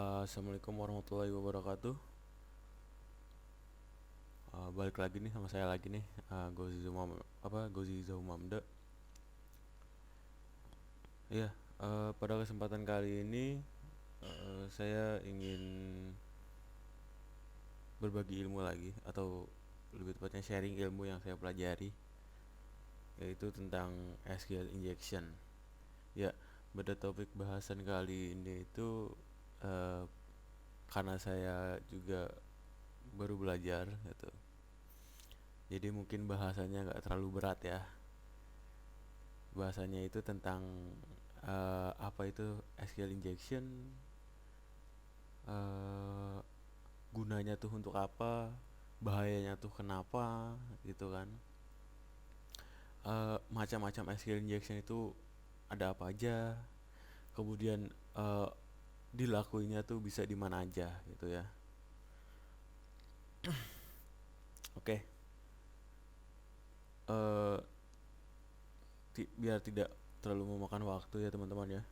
Assalamualaikum warahmatullahi wabarakatuh. Balik lagi nih sama saya lagi nih, Gozi Zaumamda. Iya, pada kesempatan kali ini saya ingin berbagi ilmu lagi, atau lebih tepatnya sharing ilmu yang saya pelajari, yaitu tentang SQL injection. Ya, pada topik bahasan kali ini itu eh, karena saya juga baru belajar gitu. Jadi mungkin bahasanya nggak terlalu berat ya. Bahasanya itu tentang apa itu SQL injection, eh, gunanya tuh untuk apa, bahayanya tuh kenapa, gitu kan. Macam-macam SQL injection itu ada apa aja, kemudian eh, dilakuinya tuh bisa di mana aja gitu ya. Oke, eh, biar tidak terlalu memakan waktu ya teman-teman ya.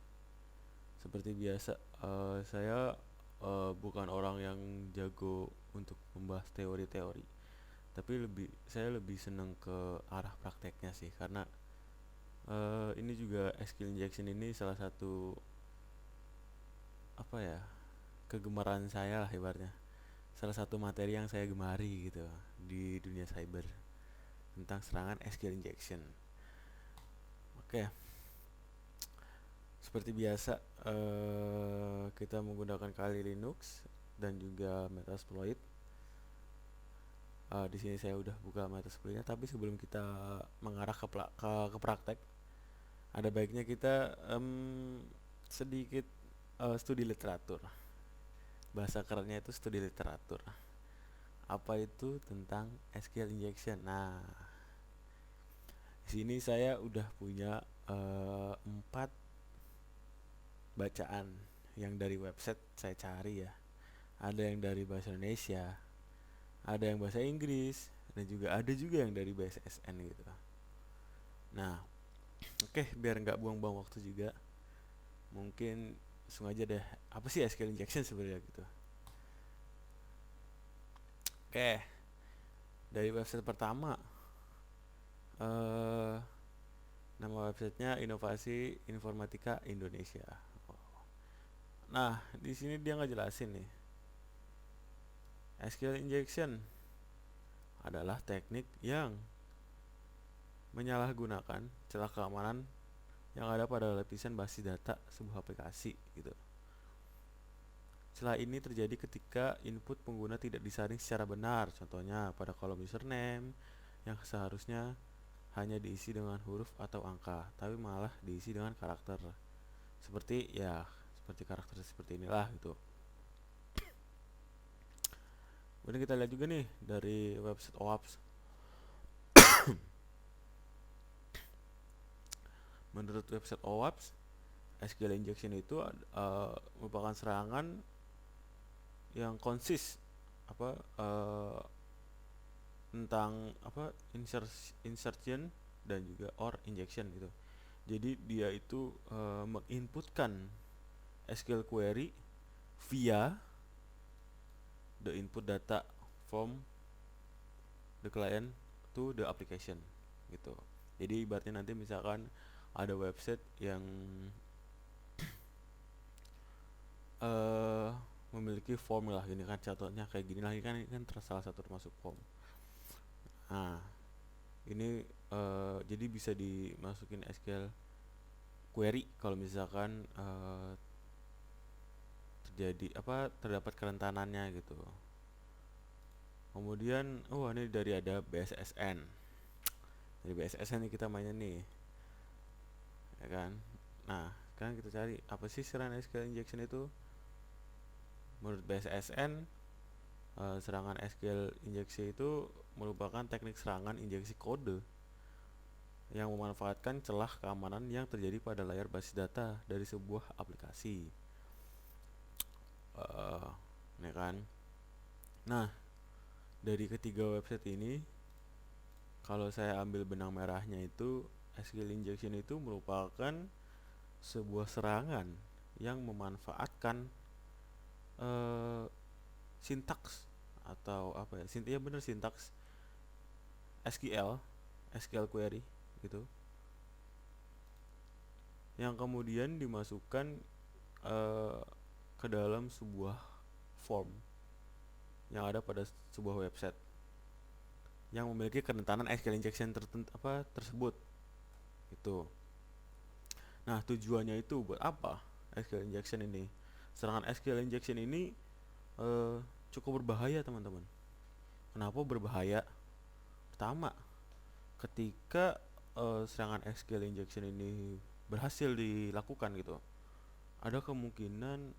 Seperti biasa, saya bukan orang yang jago untuk membahas teori-teori, tapi saya lebih seneng ke arah prakteknya sih, karena ini juga skill injection ini salah satu apa ya, kegemaran saya lah ibaratnya, salah satu materi yang saya gemari gitu di dunia cyber, tentang serangan skill injection. Oke, seperti biasa, kita menggunakan Kali Linux dan juga Metasploit. Di sini saya udah buka Metasploitnya, tapi sebelum kita mengarah ke praktek, ada baiknya kita sedikit studi literatur. Bahasa kerennya itu studi literatur. Apa itu tentang SQL injection? Nah, di sini saya udah punya 4 bacaan yang dari website saya cari ya. Ada yang dari bahasa Indonesia, ada yang bahasa Inggris, dan juga ada juga yang dari BSSN gitu. Nah, oke, biar nggak buang-buang waktu juga, mungkin langsung aja deh. Apa sih SQL injection sebenarnya gitu? Oke, dari website pertama, eh nama websitenya Inovasi Informatika Indonesia. Nah, di sini dia nggak jelasin nih. SQL injection adalah teknik yang menyalahgunakan celah keamanan yang ada pada lapisan basis data sebuah aplikasi gitu. Celah ini terjadi ketika input pengguna tidak disaring secara benar, contohnya pada kolom username yang seharusnya hanya diisi dengan huruf atau angka, tapi malah diisi dengan karakter. Seperti karakter seperti inilah gitu. Kemudian kita lihat juga nih dari website OWASP. Menurut website OWASP, SQL injection itu merupakan serangan yang apa uh, tentang apa insertion dan juga or injection gitu. Jadi dia itu menginputkan SQL query via the input data from the client to the application gitu. Jadi ibaratnya nanti misalkan ada website yang uh, memiliki form lah, gini kan contohnya kayak gini lagi kan, ini kan salah satu termasuk form. Nah, ini jadi bisa dimasukin SQL query kalau misalkan terdapat kerentanannya gitu. Kemudian ini ada BSSN. Dari BSSN nih kita mainnya nih, ya kan. Nah, kan kita cari apa sih serangan SQL injection itu. Menurut BSSN, serangan SQL injeksi itu merupakan teknik serangan injeksi kode yang memanfaatkan celah keamanan yang terjadi pada layar basis data dari sebuah aplikasi. Ya kan. Nah, dari ketiga website ini, kalau saya ambil benang merahnya itu, SQL injection itu merupakan sebuah serangan yang memanfaatkan eh sintaks atau apa ya? Ya bener, sintaks SQL query gitu, yang kemudian dimasukkan eh, ke dalam sebuah form yang ada pada sebuah website yang memiliki kerentanan SQL injection tersebut itu. Nah, tujuannya itu buat apa SQL injection ini? Serangan SQL injection ini eh, cukup berbahaya, teman-teman. Kenapa berbahaya? Pertama, ketika serangan SQL injection ini berhasil dilakukan gitu, ada kemungkinan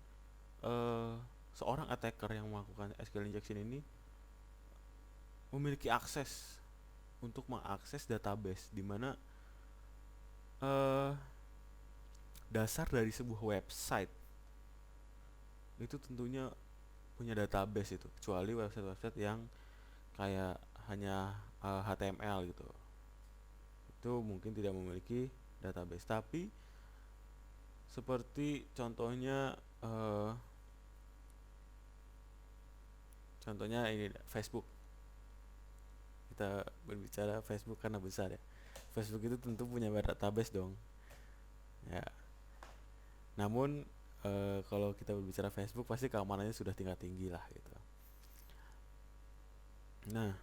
eh, seorang attacker yang melakukan SQL injection ini memiliki akses untuk mengakses database di mana eh, dasar dari sebuah website itu tentunya punya database itu, kecuali website-website yang kayak hanya HTML gitu, itu mungkin tidak memiliki database. Tapi seperti eh, contohnya ini Facebook, kita berbicara Facebook karena besar ya. Facebook itu tentu punya database dong ya. Namun kalau kita berbicara Facebook pasti keamanannya sudah tingkat tinggi lah gitu. Nah,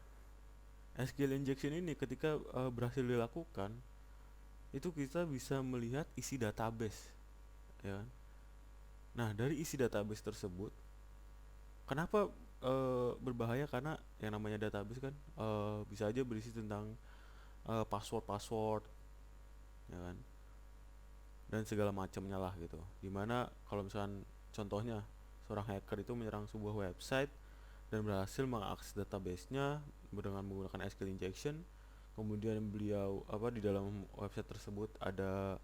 SQL injection ini ketika berhasil dilakukan, itu kita bisa melihat isi database, ya kan? Nah, dari isi database tersebut, kenapa berbahaya? Karena yang namanya database kan bisa aja berisi tentang password-password, ya kan? Dan segala macamnya lah gitu. Dimana kalau misalkan contohnya seorang hacker itu menyerang sebuah website dan berhasil mengakses database-nya dengan menggunakan SQL injection, kemudian beliau di dalam website tersebut ada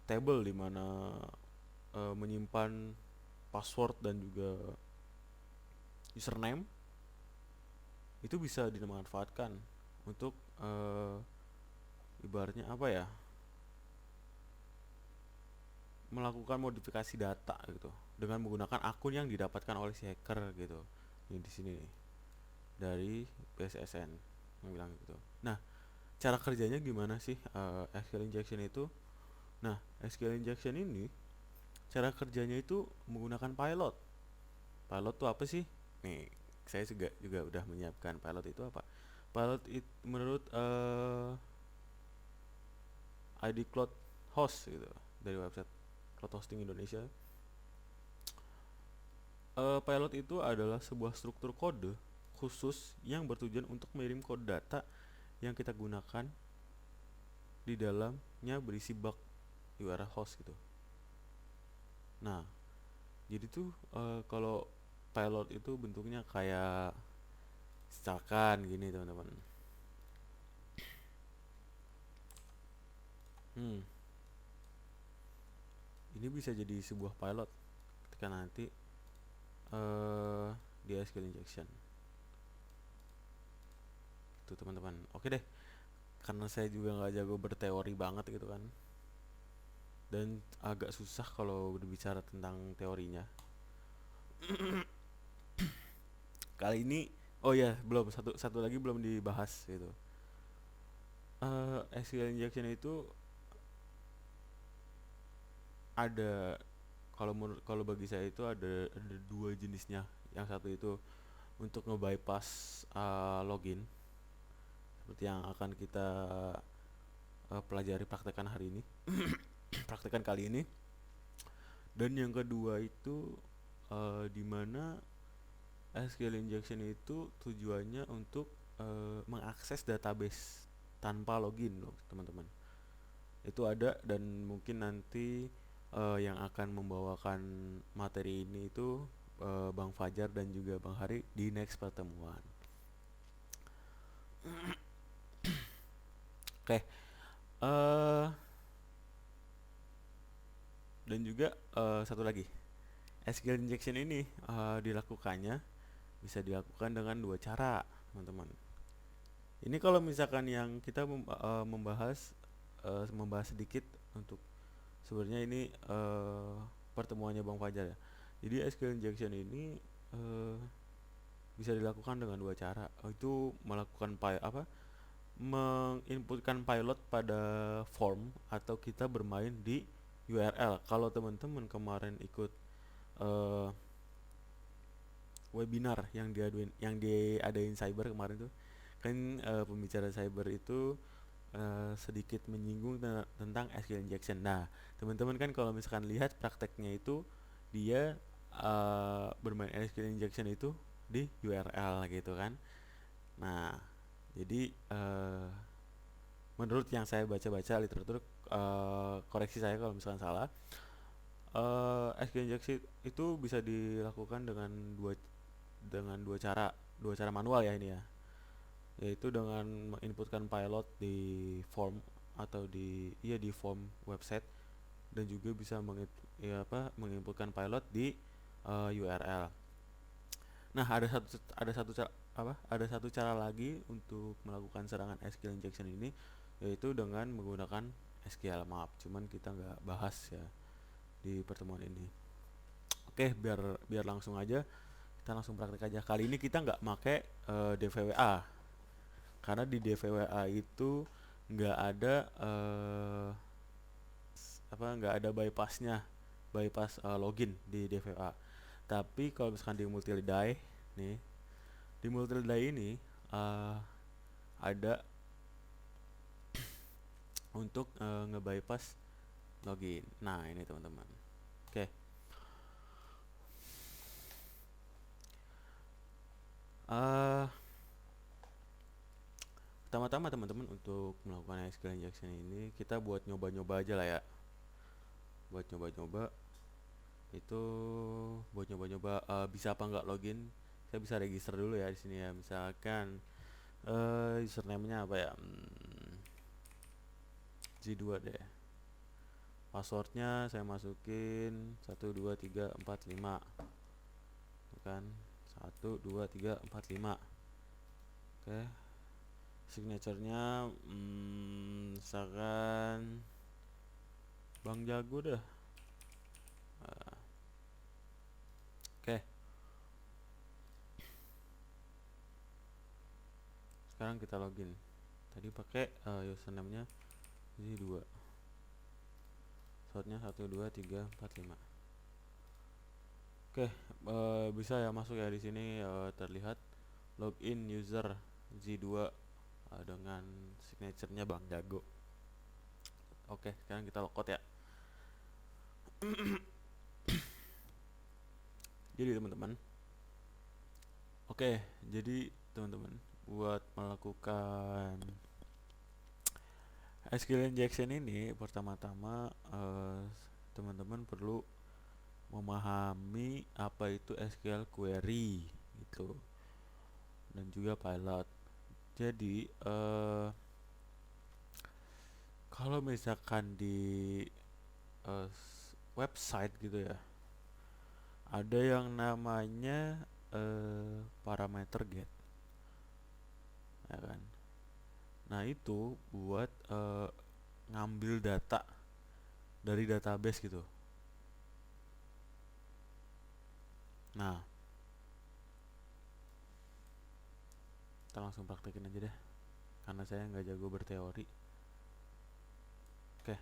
table di mana menyimpan password dan juga username, itu bisa dimanfaatkan untuk ibaratnya apa ya, melakukan modifikasi data gitu dengan menggunakan akun yang didapatkan oleh si hacker gitu. Ini di sini nih dari BSSN yang bilang gitu. Nah, cara kerjanya gimana sih SQL injection itu? Nah, SQL injection ini cara kerjanya itu menggunakan pilot. Pilot itu apa sih? Nih, saya juga udah menyiapkan pilot itu apa. Pilot itu menurut ID Cloud Host gitu, dari website Cloud Hosting Indonesia. Pilot itu adalah sebuah struktur kode khusus yang bertujuan untuk mengirim kode data yang kita gunakan di dalamnya berisi bug URL host gitu. Nah, jadi tuh kalau pilot itu bentuknya kayak misalkan gini, teman-teman. Hmm, ini bisa jadi sebuah pilot ketika nanti di SQL injection. Itu teman-teman. Oke deh, karena saya juga nggak jago berteori banget gitu kan, dan agak susah kalau berbicara tentang teorinya. Kali ini, oh ya, belum, satu satu lagi belum dibahas gitu. SQL injection itu ada, kalau bagi saya itu ada dua jenisnya. Yang satu itu untuk nge-bypass login, seperti yang akan kita pelajari praktekan hari ini, praktekan kali ini. Dan yang kedua itu di mana SQL injection itu tujuannya untuk mengakses database tanpa login loh, teman-teman. Itu ada, dan mungkin nanti yang akan membawakan materi ini itu Bang Fajar dan juga Bang Hari di next pertemuan. Oke, dan juga satu lagi, SQL injection ini dilakukannya bisa dilakukan dengan dua cara, teman-teman. Ini kalau misalkan yang kita membahas sedikit untuk sebenarnya ini pertemuannya Bang Fajar ya. Jadi SQL injection ini eh, bisa dilakukan dengan dua cara. Itu melakukan menginputkan pilot pada form, atau kita bermain di URL. Kalau teman-teman kemarin ikut eh, webinar yang diadain cyber kemarin tuh kan, pembicara cyber itu sedikit menyinggung tentang SQL injection. Nah, teman-teman kan kalau misalkan lihat prakteknya itu dia bermain SQL injection itu di URL gitu kan. Nah, jadi menurut yang saya baca-baca literatur, koreksi saya kalau misalkan salah, SQL injection itu bisa dilakukan dengan dua cara manual ya ini ya, yaitu dengan menginputkan pilot di form, atau di form website, dan juga bisa menginputkan pilot di URL. Nah, ada satu cara lagi untuk melakukan serangan SQL injection ini, yaitu dengan menggunakan SQL map. Cuman kita nggak bahas ya di pertemuan ini. Oke, biar biar langsung aja, kita langsung praktek aja. Kali ini kita nggak make DVWA, karena di DVWA itu nggak ada nggak ada bypass login di DVWA. Tapi kalau misalkan di multi-die nih, di multi-die ini uh, ada untuk nge-bypass login. Nah, ini teman-teman. Oke. Pertama-tama teman-teman, untuk melakukan SQL injection ini kita buat nyoba-nyoba aja lah ya. Buat nyoba-nyoba itu buat nyoba-nyoba bisa apa nggak login. Saya bisa register dulu ya di sini ya. Misalkan username-nya apa ya? G2 deh. Passwordnya saya masukin 12345, kan 12345. Oke. Signaturenya misalkan Bang Jago dah. Oke. Sekarang kita login. Tadi pakai username-nya G2. Passwordnya 12345. Oke, bisa ya masuk ya di sini, terlihat login user Z2 dengan signaturenya Bang Jago. Oke, sekarang kita logout ya. Jadi teman-teman, buat melakukan SQL injection ini, pertama-tama teman-teman perlu memahami apa itu SQL query gitu, dan juga pilot. Jadi kalau misalkan di website gitu ya, ada yang namanya parameter get, ya kan. Nah, itu buat ngambil data dari database gitu. Nah, kita langsung praktekin aja deh, karena saya nggak jago berteori. Oke.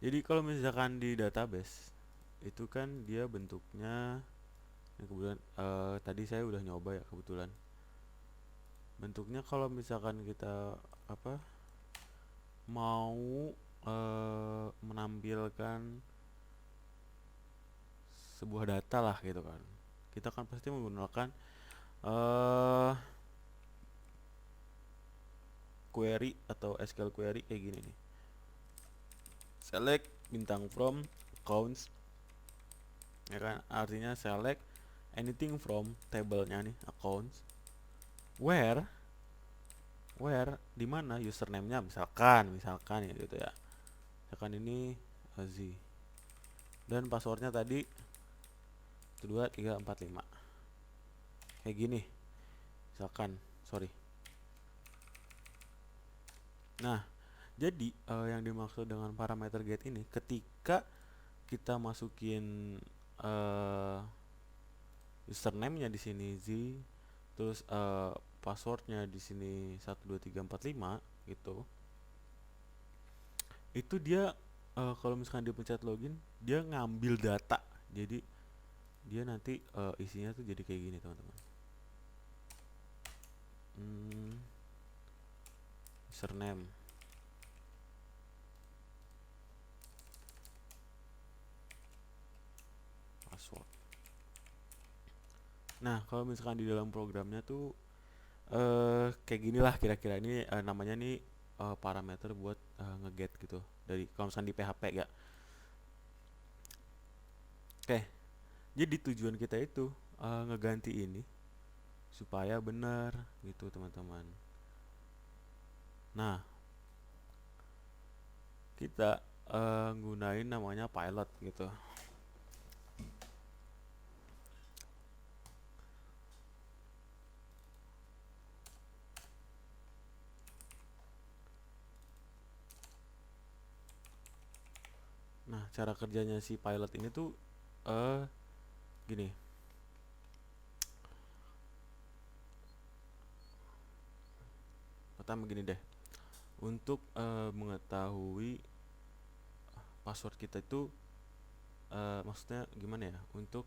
Jadi kalau misalkan di database itu kan dia bentuknya, kebetulan tadi saya udah nyoba ya kebetulan. Bentuknya kalau misalkan kita mau menampilkan sebuah data lah gitu kan, kita kan pasti menggunakan query atau SQL query kayak gini nih. Select bintang from accounts, ya kan, artinya select anything from table-nya nih, accounts, where di mana username-nya, misalkan ya gitu ya. Misalkan ini Z, dan passwordnya tadi 12345 kayak gini misalkan, sorry. Nah, jadi yang dimaksud dengan parameter get ini, ketika kita masukin eh username-nya di sini Z, terus passwordnya di sini 12345 gitu. Itu dia kalau misalkan dia pencet login, dia ngambil data. Jadi dia nanti isinya tuh jadi kayak gini teman-teman. Username, password. Nah, kalau misalkan di dalam programnya tuh kayak gini lah kira-kira. Ini namanya nih parameter buat ngeget gitu. Dari kalau misalkan di PHP ya. Oke, jadi tujuan kita itu ngeganti ini supaya benar gitu teman-teman. Nah, kita gunain namanya pilot gitu. Nah, cara kerjanya si pilot ini tuh gini. Pertama gini deh. Untuk mengetahui password kita itu maksudnya gimana ya? Untuk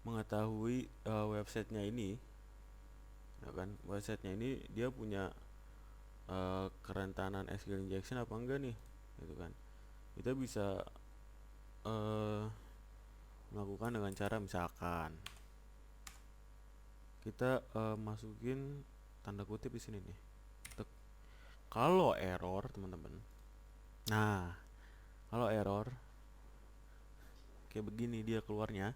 mengetahui websitenya ini, ya kan? Websitenya ini dia punya kerentanan SQL injection apa enggak nih, gitu kan? Kita bisa melakukan dengan cara misalkan kita masukin tanda kutip di sini nih. Kalau error teman-teman, nah kalau error kayak begini dia keluarnya.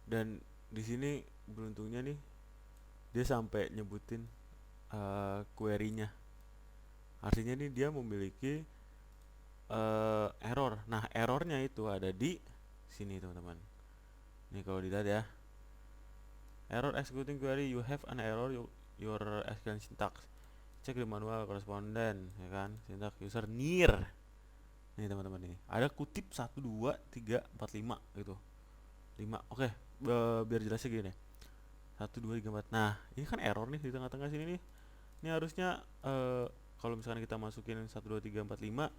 Dan di sini beruntungnya nih dia sampai nyebutin query-nya. Artinya nih dia memiliki error. Nah, errornya itu ada di sini teman-teman. Nih kalau dilihat ya. Error executing query, you have an error your SQL syntax. Cek di manual correspondent, ya kan? Syntax user near. Nih teman-teman nih. Ada kutip 1 2 3 4 5 gitu. 5. Oke, biar jelasnya gini. 1 2 3 4. Nah, ini kan error nih di tengah-tengah sini nih. Ini harusnya kalau misalkan kita masukin 1 2 3 4 5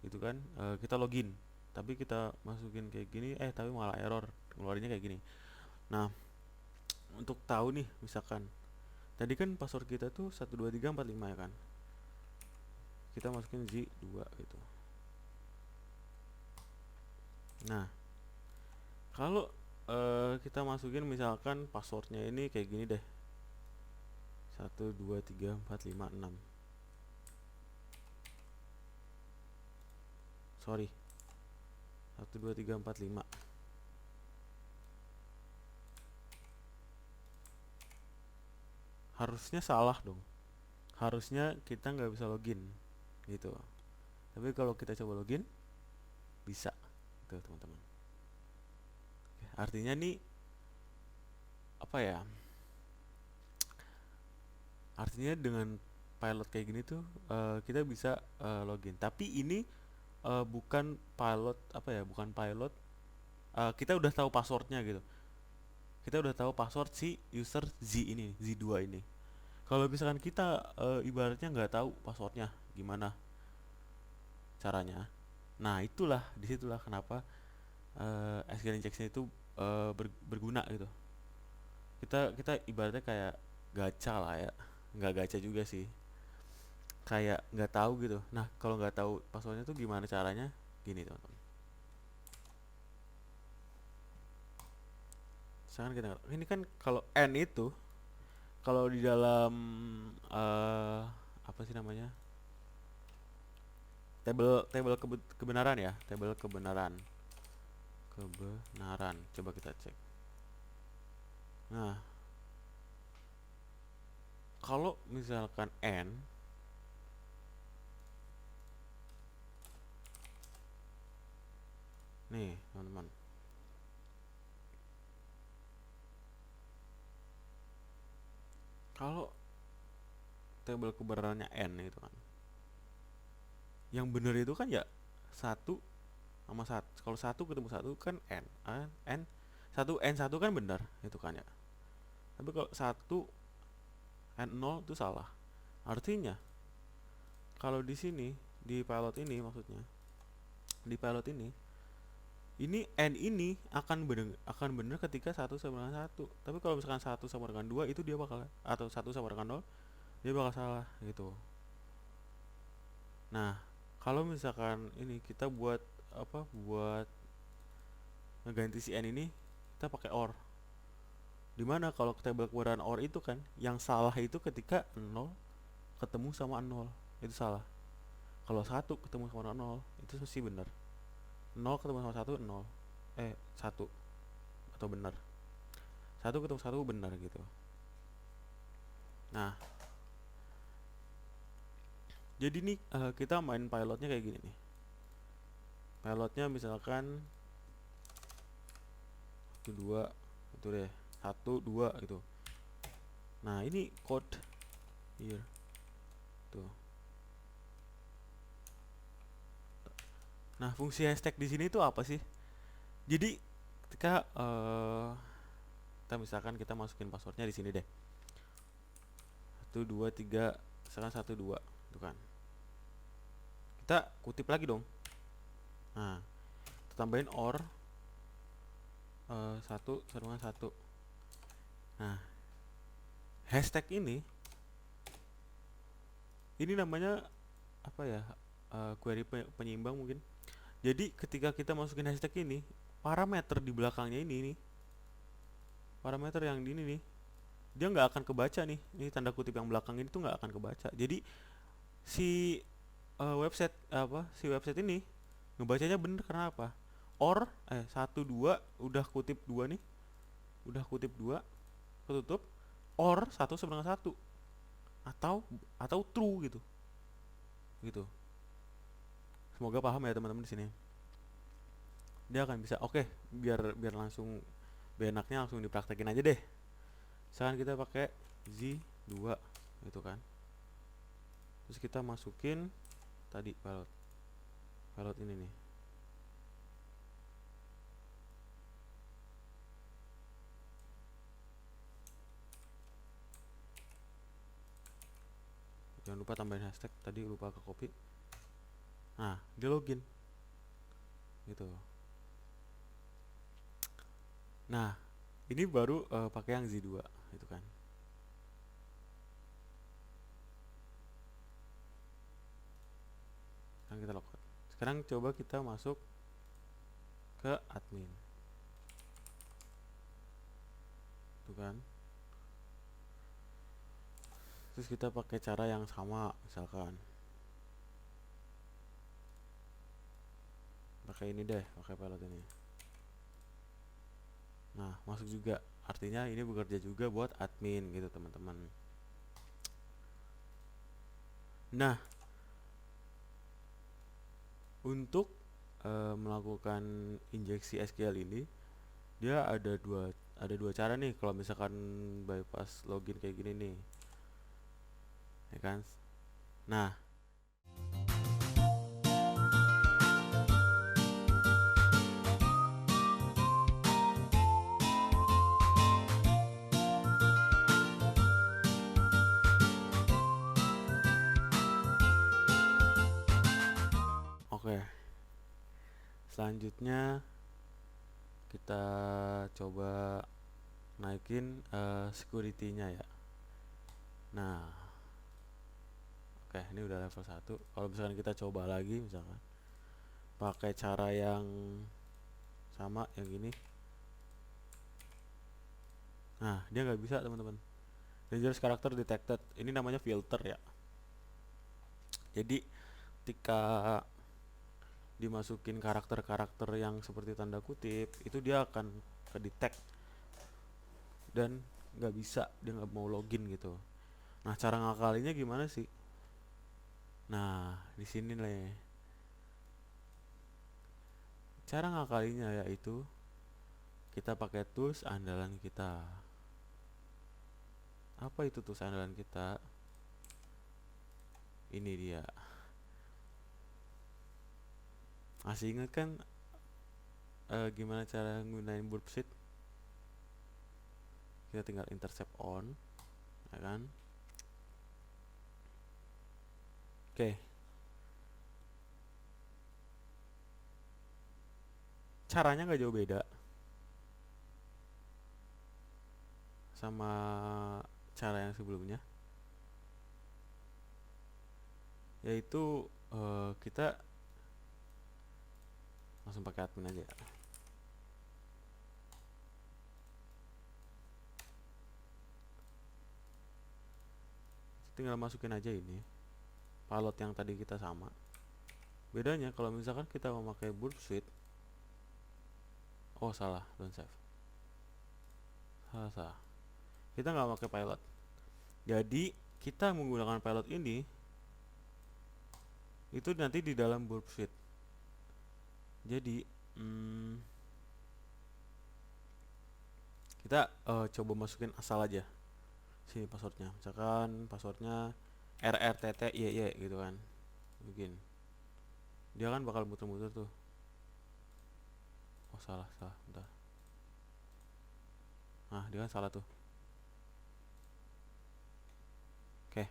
gitu kan, kita login. Tapi kita masukin kayak gini, tapi malah error. Keluarnya kayak gini. Nah, untuk tahu nih misalkan tadi kan password kita tuh 1 2 3 4 5 ya kan. Kita masukin Z2 gitu. Nah, kalau kita masukin misalkan passwordnya ini kayak gini deh. 1 2 3 4 5 6. Sorry. 1 2 3 4 5. Harusnya salah dong. Harusnya kita nggak bisa login gitu. Tapi kalau kita coba login bisa gitu teman-teman. Artinya nih apa ya? Artinya dengan pilot kayak gini tuh kita bisa login. Tapi ini bukan pilot apa ya? Bukan pilot. Kita udah tahu passwordnya gitu. Kita udah tahu password si user Z ini, Z2 ini. Kalau misalkan kita ibaratnya nggak tahu passwordnya gimana caranya, nah itulah disitulah kenapa SQL injection itu berguna gitu. Kita ibaratnya kayak gacha lah ya, nggak gacha juga sih, kayak nggak tahu gitu. Nah kalau nggak tahu passwordnya tuh gimana caranya, gini teman-teman. Misalkan kita ini kan kalau n itu kalau di dalam apa sih namanya, tabel kebenaran ya, tabel kebenaran coba kita cek. Nah kalau misalkan n nih teman-teman, kalau tabel kebenarannya n itu kan, yang benar itu kan ya 1 sama satu. Kalau satu ketemu satu kan n, n satu n satu kan benar itu kan ya. Tapi kalau satu n 0 itu salah. Artinya kalau di sini di pilot ini maksudnya di pilot ini n ini akan benar ketika satu sama dengan satu. Tapi kalau misalkan satu sama dengan dua itu dia bakal, atau satu sama dengan nol, dia bakal salah gitu. Nah, kalau misalkan ini kita buat apa, buat ngeganti si n ini, kita pakai or. Dimana kalau table keberadaan or itu kan yang salah itu ketika 0 ketemu sama 0 itu salah. Kalau satu ketemu sama 0 itu sih benar. 0 ketemu sama 1 0, 1 atau benar. 1 ketemu 1 benar gitu. Nah, jadi nih kita main pilotnya kayak gini nih. Pilotnya misalkan 1 2 itu deh, 1 2 gitu. Nah, ini code here tuh. Nah, fungsi hashtag di sini itu apa sih? Jadi ketika kita misalkan kita masukin passwordnya di sini deh, 1 2 3, misalkan 1 2 itu kan, kita kutip lagi dong. Nah, kita tambahin or 1 sama 1. Nah, hashtag ini namanya apa ya, query penyeimbang mungkin. Jadi ketika kita masukin hashtag ini, parameter di belakangnya ini nih, parameter yang di ini nih, dia nggak akan kebaca nih. Ini tanda kutip yang belakang ini tuh nggak akan kebaca. Jadi si website ini ngebacanya bener karena apa? Or 1 2 udah kutip 2 nih. Udah kutip 2 ketutup, or 1 sama dengan 1. Atau true gitu. Gitu. Semoga paham ya teman-teman di sini. Dia akan bisa, oke, biar langsung enaknya langsung dipraktekin aja deh. Misalkan kita pakai z2 gitu kan. Terus kita masukin tadi pilot ini nih. Jangan lupa tambahin hashtag, tadi lupa ke copy. Nah, dia login gitu. Nah, ini baru pakai yang z2 gitu kan. Sekarang kita logout. Sekarang coba kita masuk ke admin. Tuh kan. Terus kita pakai cara yang sama, misalkan pakai ini deh, pakai pilot ini. Nah, masuk juga. Artinya ini bekerja juga buat admin gitu, teman-teman. Nah, untuk melakukan injeksi SQL ini, dia ada dua cara nih. Kalau misalkan bypass login kayak gini nih, ya kan? Nah, oke. Selanjutnya kita coba naikin security-nya ya. Nah, oke, ini udah level 1. Kalau misalkan kita coba lagi, misalkan pakai cara yang sama, yang gini. Nah, dia nggak bisa, teman-teman. Dangerous character detected. Ini namanya filter ya. Jadi ketika dimasukin karakter-karakter yang seperti tanda kutip, itu dia akan ke detect dan nggak bisa, dia nggak mau login gitu. Nah, cara ngakalinya gimana sih? Nah, di sini nih. Cara ngakalinya yaitu kita pakai tools andalan kita. Apa itu tools andalan kita? Ini dia. Masih ingat kan gimana cara gunain burp suite. Kita tinggal intercept on, ya kan. Oke. Caranya nggak jauh beda sama cara yang sebelumnya, yaitu kita langsung pakai admin aja. Tinggal masukin aja ini payload yang tadi kita sama. Bedanya kalau misalkan kita memakai burp suite, oh salah, don't save, salah. Kita nggak pakai pilot, jadi kita menggunakan pilot ini itu nanti di dalam burp suite. Jadi kita coba masukin asal aja sini passwordnya, misalkan passwordnya rrttyy gitu kan, bikin dia kan bakal muter-muter tuh. Oh salah, bentar. Nah dia kan salah tuh. Oke,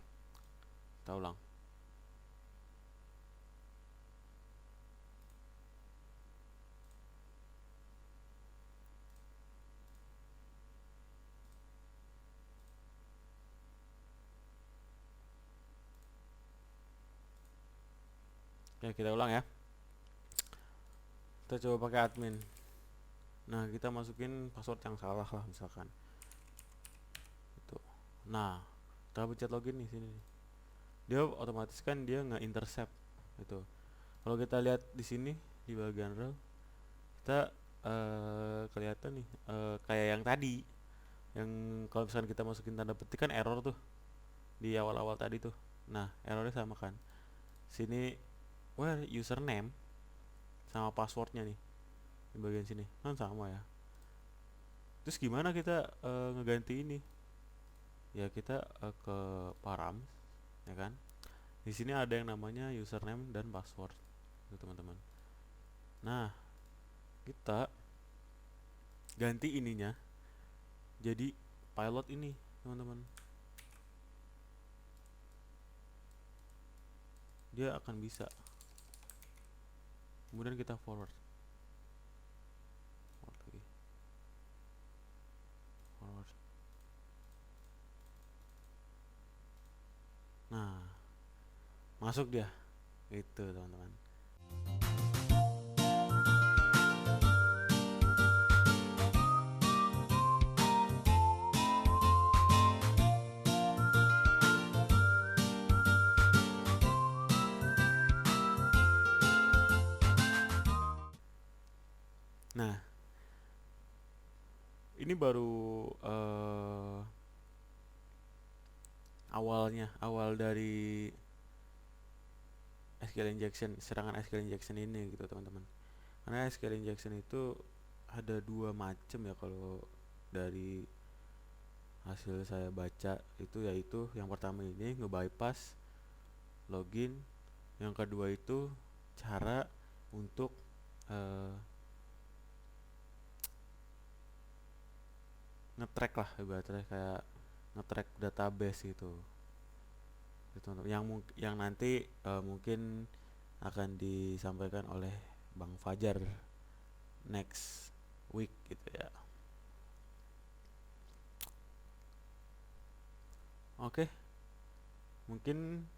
kita ulang. Oke, kita ulang ya. Kita coba pakai admin. Nah, kita masukin password yang salah lah misalkan. Itu. Nah, kita pencet login nih sini. Dia otomatis kan dia nggak intercept itu. Kalau kita lihat di sini di bagian rel, kita kelihatan nih kayak yang tadi. Yang kalau misalkan kita masukin tanda petik kan error tuh di awal-awal tadi tuh. Nah, errornya sama kan. Sini username sama passwordnya nih di bagian sini kan sama ya. Terus gimana kita ngeganti ini? Ya kita ke params, ya kan. Di sini ada yang namanya username dan password, itu teman-teman. Nah, kita ganti ininya jadi pilot ini, teman-teman. Dia akan bisa. Kemudian kita forward lagi. Forward. Nah, masuk dia. Itu, teman-teman. Nah, ini baru awal dari SQL injection, serangan SQL injection ini gitu teman-teman. Karena SQL injection itu ada dua macam ya kalau dari hasil saya baca itu, yaitu yang pertama ini nge-bypass login, yang kedua itu cara untuk nge-track lah, ibaratnya kayak nge-track database gitu. Yang nanti mungkin akan disampaikan oleh Bang Fajar next week gitu ya. Oke, mungkin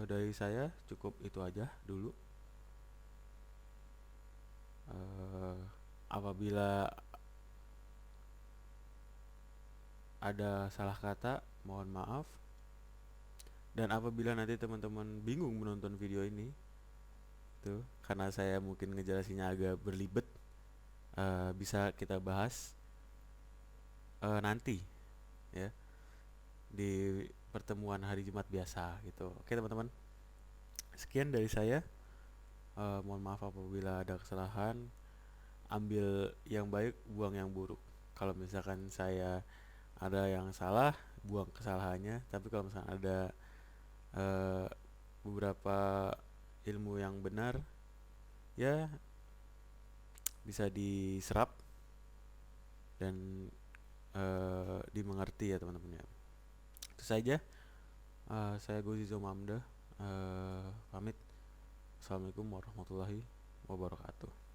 dari saya cukup itu aja dulu. Apabila ada salah kata, mohon maaf. Dan apabila nanti teman-teman bingung menonton video ini, tuh karena saya mungkin ngejelasinnya agak berlibet, bisa kita bahas nanti ya di pertemuan hari Jumat biasa gitu. Oke teman-teman, sekian dari saya. Mohon maaf apabila ada kesalahan. Ambil yang baik, buang yang buruk. Kalau misalkan saya ada yang salah, buang kesalahannya. Tapi kalau misalkan ada beberapa ilmu yang benar, ya bisa diserap dan dimengerti ya teman-teman ya. Itu saja. Saya Gozizo Mamda, pamit. Assalamualaikum warahmatullahi wabarakatuh.